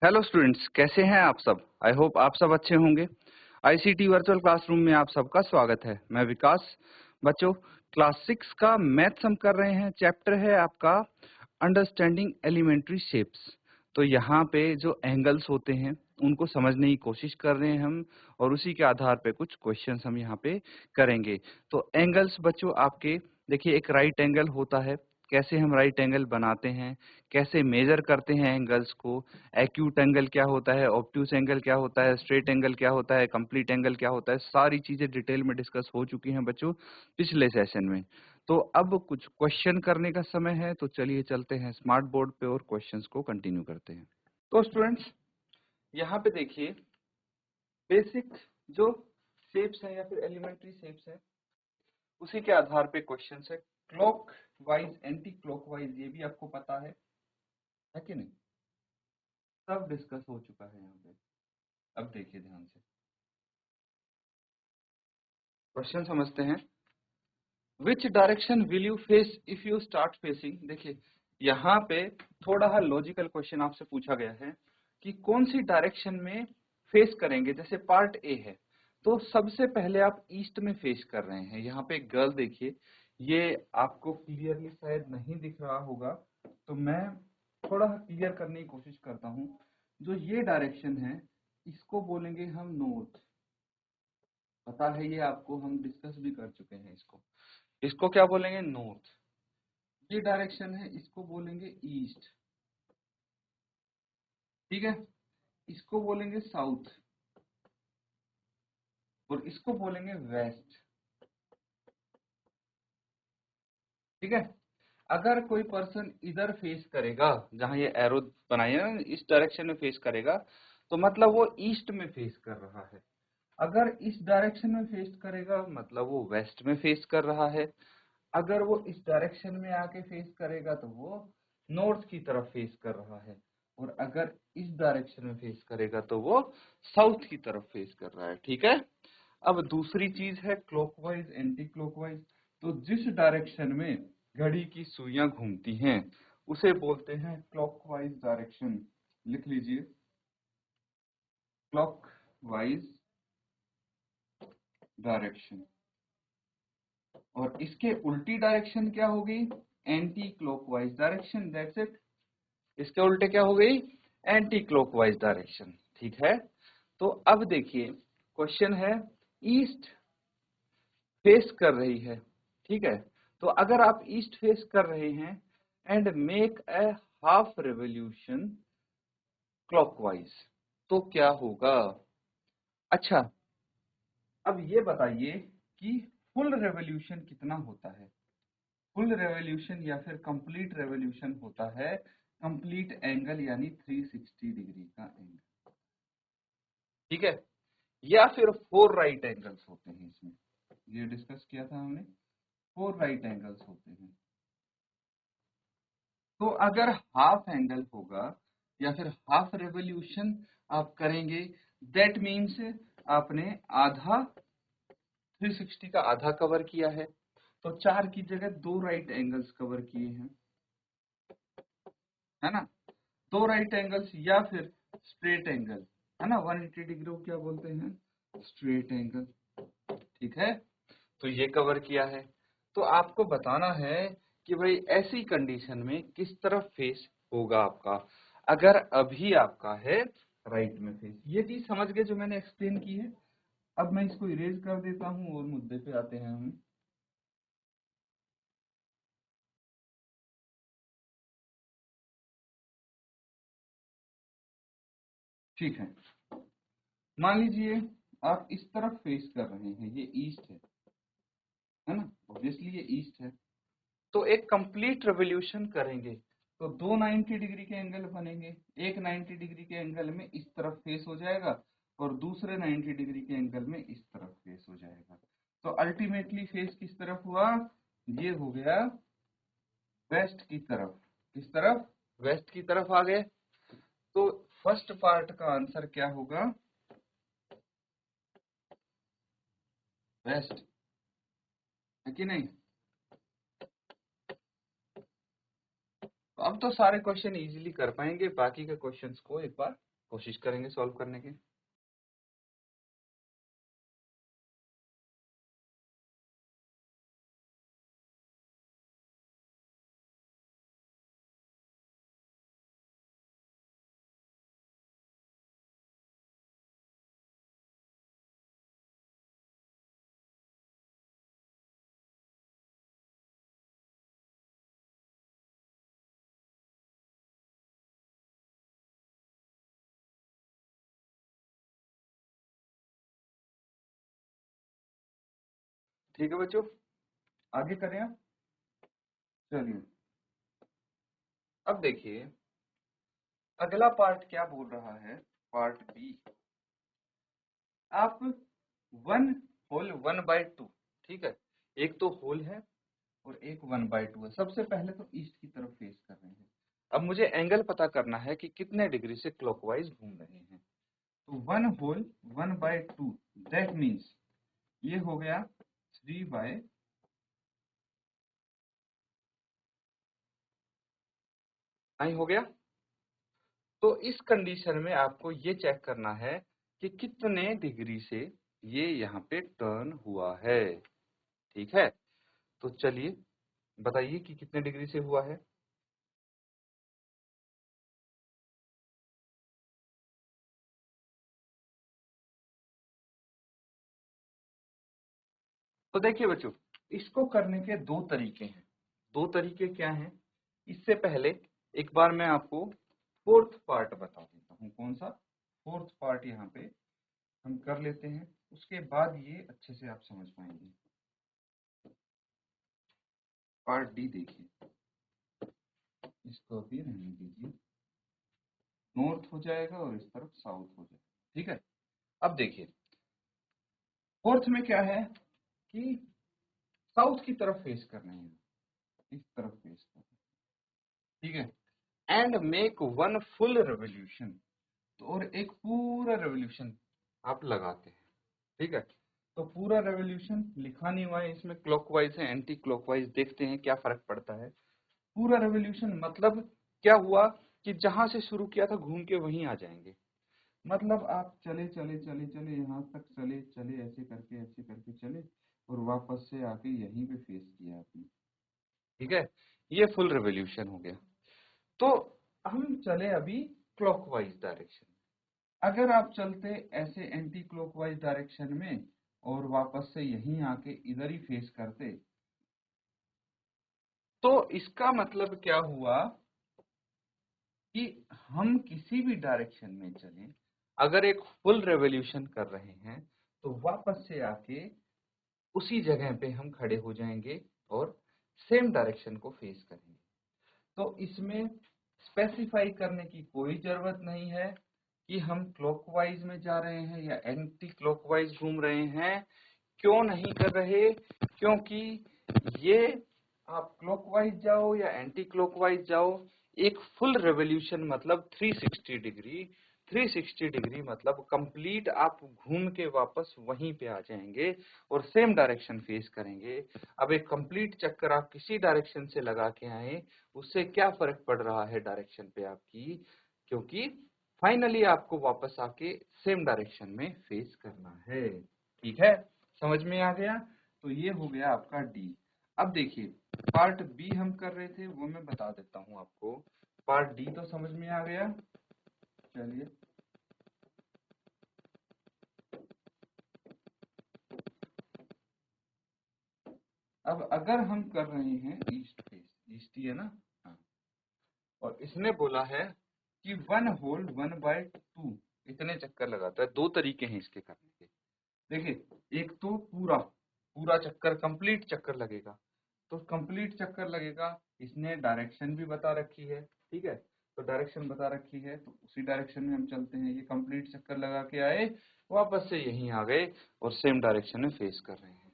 Hello students, कैसे हैं आप सब। आई होप आप सब अच्छे होंगे। आईसीटी वर्चुअल क्लासरूम में आप सबका स्वागत है। मैं विकास। बच्चों, क्लास 6 का मैथ्स हम कर रहे हैं। चैप्टर है आपका अंडरस्टैंडिंग एलिमेंट्री शेप्स। तो यहाँ पे जो एंगल्स होते हैं उनको समझने की कोशिश कर रहे हैं हम, और उसी के आधार पे कुछ क्वेश्चंस हम यहाँ पे करेंगे। तो एंगल्स बच्चों आपके देखिए, एक राइट एंगल होता है। कैसे हम राइट एंगल बनाते हैं, कैसे मेजर करते हैं एंगल्स को, एक्यूट एंगल क्या होता है, ऑब्ट्यूस एंगल क्या होता है, स्ट्रेट एंगल क्या होता है, कंप्लीट एंगल क्या होता है, सारी चीजें डिटेल में डिस्कस हो चुकी हैं बच्चों पिछले सेशन में। तो अब कुछ क्वेश्चन करने का समय है, तो चलिए चलते हैं स्मार्ट बोर्ड पे और क्वेश्चंस को कंटिन्यू करते हैं। तो स्टूडेंट्स, यहाँ पे देखिए, बेसिक जो शेप्स है या फिर एलिमेंट्री शेप्स है उसी के आधार पे क्वेश्चन है। Clock wise, anti clock wise, ये भी आपको पता है कि नहीं, सब डिस्कस हो चुका है यहाँ पे। अब देखिए ध्यान से क्वेश्चन समझते हैं। Which direction will you face if you start facing. देखिए यहाँ पे थोड़ा लॉजिकल क्वेश्चन आपसे पूछा गया है कि कौन सी डायरेक्शन में फेस करेंगे। जैसे पार्ट ए है तो सबसे पहले आप ईस्ट में फेस कर रहे हैं। यहाँ पे एक गर्ल देखिए, ये आपको क्लियरली शायद नहीं दिख रहा होगा, तो मैं थोड़ा क्लियर करने की कोशिश करता हूँ। जो ये डायरेक्शन है इसको बोलेंगे हम नॉर्थ। पता है ये आपको, हम डिस्कस भी कर चुके हैं इसको। इसको क्या बोलेंगे? नॉर्थ। ये डायरेक्शन है इसको बोलेंगे ईस्ट। ठीक है, इसको बोलेंगे साउथ और इसको बोलेंगे वेस्ट। ठीक है, अगर कोई पर्सन इधर फेस करेगा, जहां ये एरो बनाई है ना, इस डायरेक्शन में फेस करेगा तो मतलब वो ईस्ट में फेस कर रहा है। अगर इस डायरेक्शन में फेस करेगा मतलब वो वेस्ट में फेस कर रहा है। अगर वो इस डायरेक्शन में आके फेस करेगा तो वो नॉर्थ की तरफ फेस कर रहा है, और अगर इस डायरेक्शन में फेस करेगा तो वो साउथ की तरफ फेस कर रहा है। ठीक है, अब दूसरी चीज है क्लॉकवाइज, एंटी क्लॉकवाइज। तो जिस डायरेक्शन में घड़ी की सुइयां घूमती हैं उसे बोलते हैं क्लॉकवाइज डायरेक्शन। लिख लीजिए, क्लॉकवाइज डायरेक्शन। और इसके उल्टी डायरेक्शन क्या होगी? Anti clockwise direction. That's it. इसके उल्टे क्या हो गई? Anti clockwise direction. ठीक है, तो अब देखिए क्वेश्चन है, ईस्ट फेस कर रही है। ठीक है, तो अगर आप ईस्ट फेस कर रहे हैं and make a half revolution clockwise, तो क्या होगा? अच्छा, अब ये बताइए कि फुल रेवोल्यूशन कितना होता है। फुल रेवोल्यूशन या फिर कंप्लीट रेवोल्यूशन होता है कंप्लीट एंगल, यानी 360 डिग्री का एंगल। ठीक है, या फिर 4 राइट एंगल्स होते हैं इसमें, ये डिस्कस किया था हमने। 4 राइट एंगल्स होते हैं। तो अगर हाफ एंगल होगा या फिर हाफ रेवोल्यूशन आप करेंगे, दैट मीन्स आपने आधा 360 का आधा कवर किया है। तो 4 की जगह 2 राइट एंगल्स कवर किए हैं, है ना। 2 राइट एंगल्स या फिर स्ट्रेट एंगल, है ना। 180 डिग्री को क्या बोलते हैं? Straight angle. ठीक है, तो ये कवर किया है। तो आपको बताना है कि भाई ऐसी कंडीशन में किस तरफ फेस होगा आपका। अगर अभी आपका है राइट में फेस, ये चीज समझ गए जो मैंने एक्सप्लेन की है। अब मैं इसको इरेज कर देता हूं और मुद्दे पे आते हैं हम। ठीक है, मान लीजिए आप इस तरफ फेस कर रहे हैं, ये ईस्ट है ना, ऑब्वियसली ये ईस्ट है। तो एक कंप्लीट रेवोल्यूशन करेंगे तो 2 90 डिग्री के एंगल बनेंगे। एक 90 डिग्री के एंगल में इस तरफ फेस हो जाएगा और दूसरे 90 डिग्री के एंगल में इस तरफ फेस हो जाएगा। तो अल्टीमेटली फेस किस तरफ हुआ? ये हो गया वेस्ट की तरफ। किस तरफ? वेस्ट की तरफ आ गए। तो फर्स्ट पार्ट का आंसर क्या होगा? वेस्ट, है कि नहीं। तो अब तो सारे क्वेश्चन इजीली कर पाएंगे। बाकी के क्वेश्चंस को एक बार कोशिश करेंगे सॉल्व करने की। ठीक है बच्चों, आगे करें आप। चलिए, अब देखिए अगला पार्ट क्या बोल रहा है, पार्ट बी। आप 1/2, ठीक है, एक तो होल है और एक 1/2 है। सबसे पहले तो ईस्ट की तरफ फेस कर रहे हैं। अब मुझे एंगल पता करना है कि कितने डिग्री से क्लॉकवाइज घूम रहे हैं। तो 1 होल 1/2, दैट मीन्स ये हो गया 3/, नहीं हो गया। तो इस कंडीशन में आपको ये चेक करना है कि कितने डिग्री से ये यहाँ पे टर्न हुआ है। ठीक है, तो चलिए बताइए कि कितने डिग्री से हुआ है। तो देखिए बच्चों, इसको करने के दो तरीके हैं। दो तरीके क्या हैं? इससे पहले एक बार मैं आपको फोर्थ पार्ट बता देता हूँ। कौन सा फोर्थ पार्ट यहाँ पे हम कर लेते हैं, उसके बाद ये अच्छे से आप समझ पाएंगे। पार्ट डी देखिए, इसको अभी रहने दीजिए, नॉर्थ हो जाएगा और इस तरफ साउथ हो जाएगा। ठीक है, अब देखिए फोर्थ में क्या है कि साउथ की तरफ फेस करना है, इस तरफ फेस करना है। ठीक है, and make one full revolution. तो और एक पूरा रेवोल्यूशन आप लगाते हैं। ठीक है, तो पूरा रेवोल्यूशन लिखा नहीं हुआ है इसमें, क्लॉकवाइज है एंटी क्लॉकवाइज, देखते हैं क्या फर्क पड़ता है। पूरा रेवोल्यूशन मतलब क्या हुआ कि जहां से शुरू किया था घूम के वहीं आ जाएंगे। मतलब आप चले चले चले चले यहाँ तक चले चले, ऐसे करके चले और वापस से आके यहीं पे फेस किया आपने। ठीक है, ये फुल रेवोल्यूशन हो गया। तो हम चले अभी क्लॉकवाइज डायरेक्शन। अगर आप चलते ऐसे एंटी क्लॉकवाइज डायरेक्शन में और वापस से यहीं आके इधर ही फेस करते, तो इसका मतलब क्या हुआ कि हम किसी भी डायरेक्शन में चलें, अगर एक फुल रेवोल्यूशन कर रहे हैं तो वापस से आके उसी जगह पे हम खड़े हो जाएंगे और सेम डायरेक्शन को फेस करेंगे। तो इसमें स्पेसिफाई करने की कोई जरूरत नहीं है कि हम क्लॉकवाइज में जा रहे हैं या एंटी क्लॉकवाइज घूम रहे हैं। क्यों नहीं कर रहे? क्योंकि ये आप क्लॉकवाइज जाओ या एंटी क्लॉकवाइज जाओ, एक फुल रेवोल्यूशन मतलब 360 डिग्री, 360 डिग्री मतलब कंप्लीट आप घूम के वापस वहीं पे आ जाएंगे और सेम डायरेक्शन फेस करेंगे। अब एक कंप्लीट चक्कर आप किसी डायरेक्शन से लगा के आए, उससे क्या फर्क पड़ रहा है डायरेक्शन पे आपकी, क्योंकि फाइनली आपको वापस आके सेम डायरेक्शन में फेस करना है। ठीक है, समझ में आ गया? तो ये हो गया आपका डी। अब देखिए पार्ट बी हम कर रहे थे, वो मैं बता देता हूँ आपको। पार्ट डी तो समझ में आ गया। चलिए, अब अगर हम कर रहे हैं ईस्ट फेस, ईस्ट ही है ना, हाँ, और इसने बोला है कि 1 होल 1/2 इतने चक्कर लगाता है। दो तरीके हैं इसके करने के। देखिए, एक तो पूरा पूरा चक्कर, कंप्लीट चक्कर लगेगा। तो कंप्लीट चक्कर लगेगा, इसने डायरेक्शन भी बता रखी है। ठीक है, तो डायरेक्शन बता रखी है तो उसी डायरेक्शन में हम चलते हैं। ये कंप्लीट चक्कर लगा के आए, वापस से यहीं आ गए और सेम डायरेक्शन में फेस कर रहे हैं।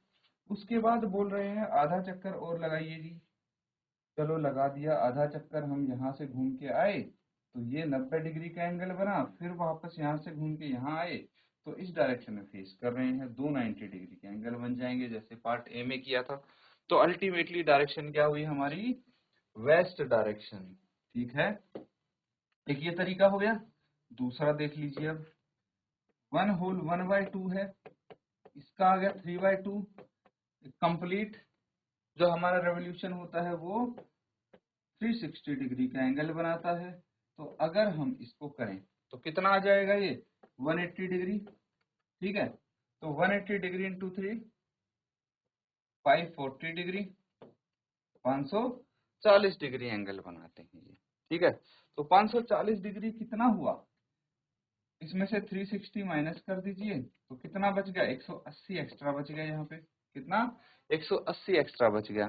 उसके बाद बोल रहे हैं आधा चक्कर और लगाइए जी। चलो लगा दिया आधा चक्कर, हम यहाँ से घूम के आए तो ये 90 डिग्री का एंगल बना, फिर वापस यहाँ से घूम के यहाँ आए तो इस डायरेक्शन में फेस कर रहे हैं, दो 90 डिग्री के एंगल बन जाएंगे जैसे पार्ट ए में किया था। तो अल्टीमेटली डायरेक्शन क्या हुई हमारी? West direction. ठीक है, एक ये तरीका हो गया। दूसरा देख लीजिए अब 1 होल 1/2 है, इसका आ गया 3/2। कंप्लीट जो हमारा रेवोल्यूशन होता है वो 360 डिग्री का एंगल बनाता है। तो अगर हम इसको करें तो कितना आ जाएगा ये 180 डिग्री। ठीक है, तो 180 degree into 3 540 degree, 540 degree angle बनाते हैं ये। ठीक है, तो 540 डिग्री कितना हुआ, इसमें से 360 माइनस कर दीजिए तो कितना बच गया, 180 एक्स्ट्रा बच गया। यहाँ पे कितना, 180 एक्स्ट्रा बच गया।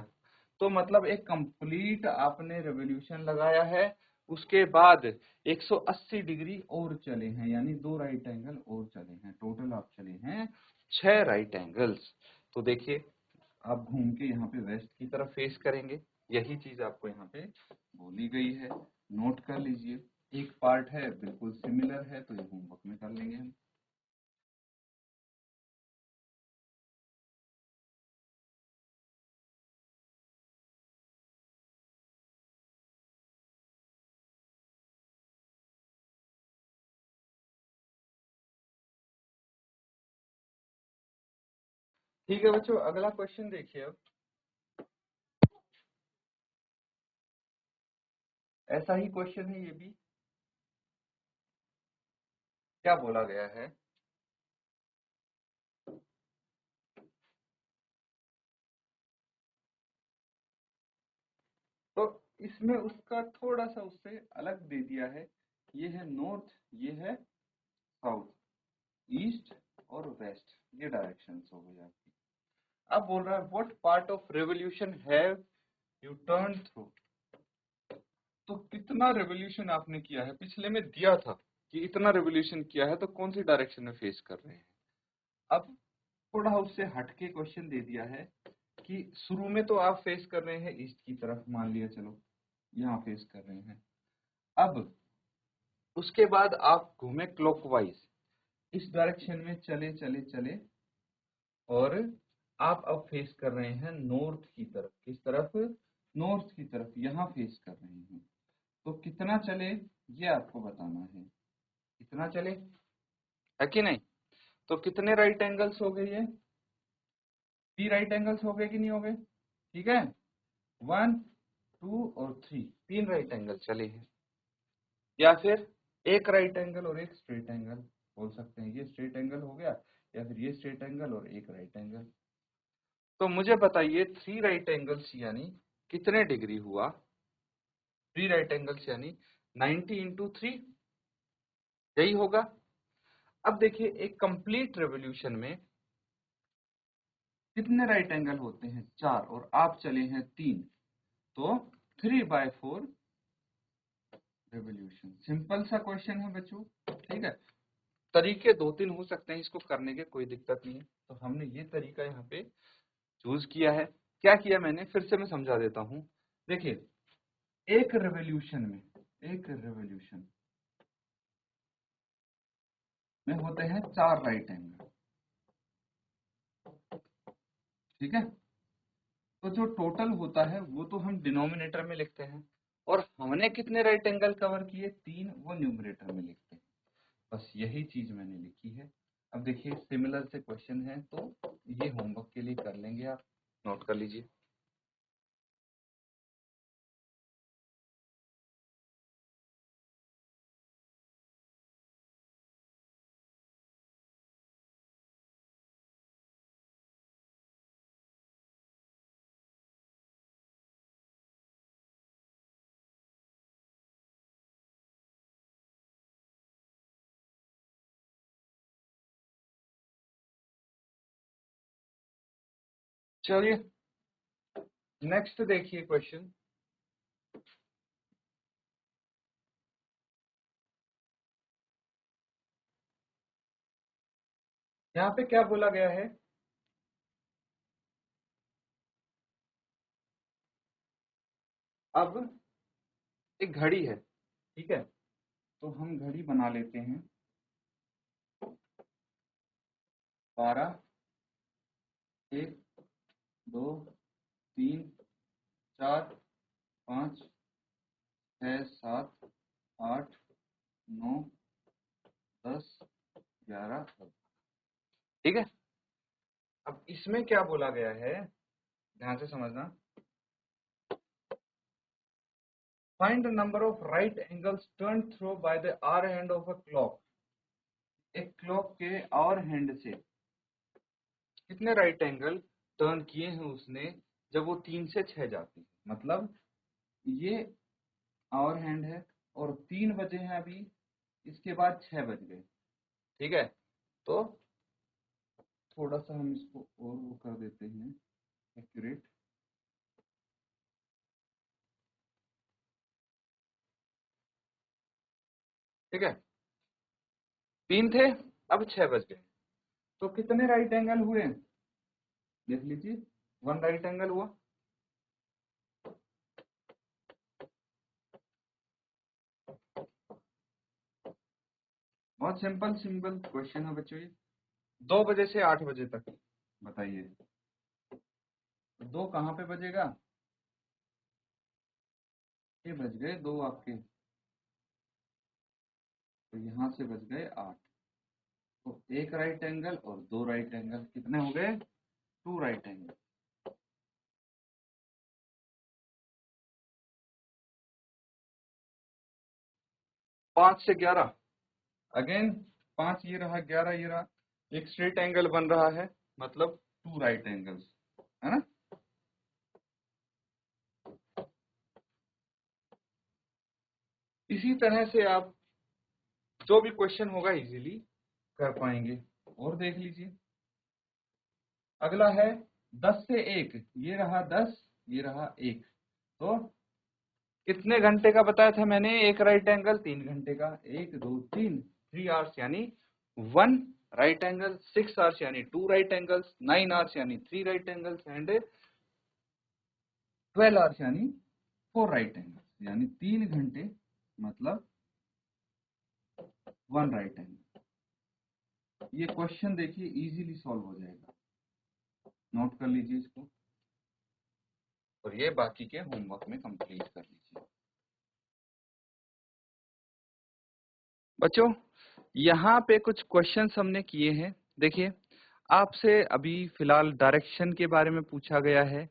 तो मतलब एक कंप्लीट आपने रेवोल्यूशन लगाया है, उसके बाद 180 डिग्री और चले हैं, यानी 2 राइट एंगल और चले हैं। टोटल आप चले हैं 6 राइट एंगल्स। तो देखिए आप घूम के यहाँ पे वेस्ट की तरफ फेस करेंगे, यही चीज आपको यहाँ पे बोली गई है, नोट कर लीजिए। एक पार्ट है बिल्कुल सिमिलर है, तो ये होमवर्क में कर लेंगे हम। ठीक है बच्चों, अगला क्वेश्चन देखिए अब। ऐसा ही क्वेश्चन है ये भी। क्या बोला गया है, तो इसमें उसका थोड़ा सा उससे अलग दे दिया है। ये है नॉर्थ, ये है साउथ, ईस्ट और वेस्ट, ये डायरेक्शंस हो गई आपकी। अब बोल रहा है what part of revolution have U turn through. तो कितना रेवोल्यूशन आपने किया है, पिछले में दिया था कि इतना रेवोल्यूशन किया है, तो कौन सी डायरेक्शन में फेस कर रहे हैं। अब थोड़ा उससे हटके क्वेश्चन दे दिया है कि शुरू में तो आप फेस कर रहे हैं ईस्ट की तरफ, मान लिया चलो यहाँ फेस कर रहे हैं। अब उसके बाद आप घूमे क्लॉकवाइज, इस डायरेक्शन में चले चले चले, और आप अब फेस कर रहे हैं नॉर्थ की तरफ। किस तरफ, नॉर्थ की तरफ, यहाँ फेस कर रहे हैं। तो कितना चले ये आपको बताना है, कितना चले, है कि नहीं। तो कितने राइट एंगल्स हो गए, ये 3 राइट एंगल्स हो गए कि नहीं हो गए। ठीक है, 1 2 और 3, 3 राइट एंगल चले हैं। या फिर एक राइट एंगल और एक स्ट्रेट एंगल बोल सकते हैं, ये स्ट्रेट एंगल हो गया, या फिर ये स्ट्रेट एंगल और एक राइट एंगल। तो मुझे बताइए 3 राइट एंगल्स यानी कितने डिग्री हुआ, 3 राइट एंगल्स यानी 90 इंटू 3, यही होगा। अब देखिए एक कंप्लीट रेवोल्यूशन में कितने राइट एंगल होते हैं, 4, और आप चले हैं 3, तो 3/4 रेवोल्यूशन। सिंपल सा क्वेश्चन है बच्चों। ठीक है, तरीके 2-3 हो सकते हैं इसको करने के, कोई दिक्कत नहीं है। तो हमने ये तरीका यहाँ पे चूज किया है। क्या किया मैंने, फिर से मैं समझा देता हूँ। देखिए एक रेवोल्यूशन में, एक रेवोल्यूशन में होते हैं 4 राइट एंगल। ठीक है, तो जो टोटल होता है वो तो हम डिनोमिनेटर में लिखते हैं, और हमने कितने राइट एंगल कवर किए, 3, वो न्यूमरेटर में लिखते हैं। बस यही चीज मैंने लिखी है। अब देखिए सिमिलर से क्वेश्चन है, तो ये होमवर्क के लिए कर लेंगे, आप नोट कर लीजिए। चलिए नेक्स्ट देखिए क्वेश्चन। यहाँ पे क्या बोला गया है, अब एक घड़ी है। ठीक है, तो हम घड़ी बना लेते हैं 12, 1 2 3 4 5 6 7 8 9 10, 11 अब। ठीक है, अब इसमें क्या बोला गया है, ध्यान से समझना। Find the number of right angles turn through by the hour hand of a clock. एक क्लॉक के आर हैंड से कितने राइट एंगल टर्न किए हैं उसने जब वो 3 से 6 जाती है। मतलब ये आवर हैंड है और 3 बजे हैं अभी, इसके बाद 6 बज गए। ठीक है, तो थोड़ा सा हम इसको और वो कर देते हैं एक्यूरेट। ठीक है, 3 थे, अब 6 बज गए, तो कितने राइट एंगल हुए देख लीजिए। 1 राइट एंगल हुआ। बहुत सिंपल सिंपल क्वेश्चन है बच्चों ये। 2 बजे से 8 बजे तक बताइए, 2 कहाँ पे बजेगा, ये बज गए 2 आपके, तो यहाँ से बज गए 8। तो एक राइट एंगल और 2 राइट एंगल कितने हो गए, 2 राइट एंगल। 5 से 11 अगेन, 5 ये रहा, 11 ये रहा, एक स्ट्रेट एंगल बन रहा है, मतलब 2 राइट एंगल्स, है ना। इसी तरह से आप जो भी क्वेश्चन होगा इजीली कर पाएंगे। और देख लीजिए, अगला है 10 से 1, ये रहा 10, ये रहा 1, तो कितने घंटे का बताया था मैंने, एक राइट एंगल 3 घंटे का, 1 2 3, 3 आवर्स यानी 1 राइट एंगल, 6 आवर्स यानी 2 राइट एंगल्स, 9 आवर्स यानी 3 राइट एंगल्स एंड 12 आवर्स यानी 4 राइट एंगल्स, यानी 3 घंटे मतलब 1 राइट एंगल। ये क्वेश्चन देखिए इजीली सॉल्व हो जाएगा, नोट कर लीजिए इसको, और ये बाकी के होमवर्क में कंप्लीट कर लीजिए। बच्चों यहाँ पे कुछ क्वेश्चंस हमने किए हैं। देखिए, आपसे अभी फिलहाल डायरेक्शन के बारे में पूछा गया है,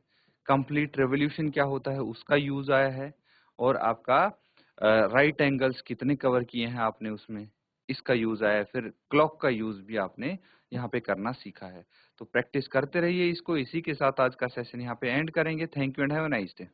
कंप्लीट रेवोल्यूशन क्या होता है उसका यूज आया है, और आपका राइट एंगल्स कितने कवर किए हैं आपने उसमें, इसका यूज आया है। फिर क्लॉक का यूज भी आपने यहाँ पे करना सीखा है। तो प्रैक्टिस करते रहिए इसको। इसी के साथ आज का सेशन यहाँ पे एंड करेंगे। Thank you and have a nice day.